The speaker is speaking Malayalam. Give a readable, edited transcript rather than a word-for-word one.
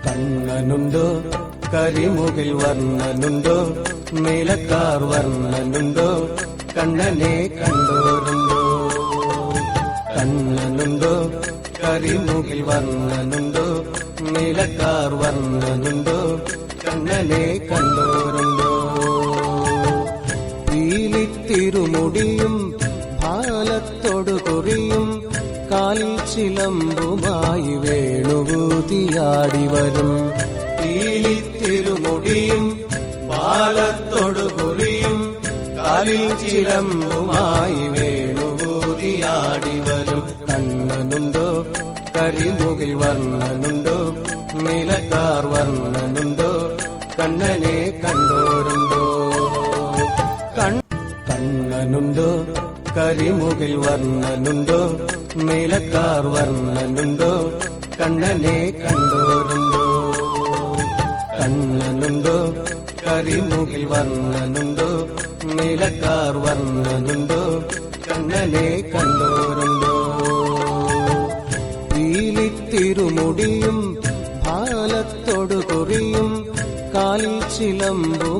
കണ്ണനുണ്ടോ കരിമുകിൽ വർണ്ണനുണ്ടോ നീലക്കാർ വർണ്ണനുണ്ടോ കണ്ണനെ കണ്ടോരുണ്ടോ കണ്ണനുണ്ടോ കരിമുകിൽ വർണ്ണനുണ്ടോ നീലക്കാർ വർണ്ണനുണ്ടോ കണ്ണനെ കണ്ടോരുണ്ടോ പീലിത്തിരുമുടിയും ഭാലത്തോടു കുറിയും കാലിൽ ചിലമ്പുമായി വേണുകൂതിയാടി വരും പീലിത്തിരുമുടിയും ഭാലത്തോടു കുറിയും കാലിൽ ചിലമ്പുമായി വേണുകൂതിയാടി വരും കണ്ണനുണ്ടോ കരിമുകിൽ വർണ്ണനുണ്ടോ നീലക്കാർ വർണ്ണനുണ്ടോ കണ്ണനെ കണ്ടോരുണ്ടോ കണ്ണനുണ്ടോ കരിമുകിൽ വർണ്ണനുണ്ടോ നീലക്കാർ വർണ്ണനുണ്ടോ കണ്ണനെ കണ്ടോരുണ്ടോ കണ്ണനുണ്ടോ കരിമുകിൽ വർണ്ണനുണ്ടോ നീലക്കാർ വർണ്ണനുണ്ടോ കണ്ണനെ കണ്ടോരുണ്ടോ പീലിത്തിരുമുടിയും ഭാലത്തോടു കുറിയും കാലിൽ ചിലമ്പും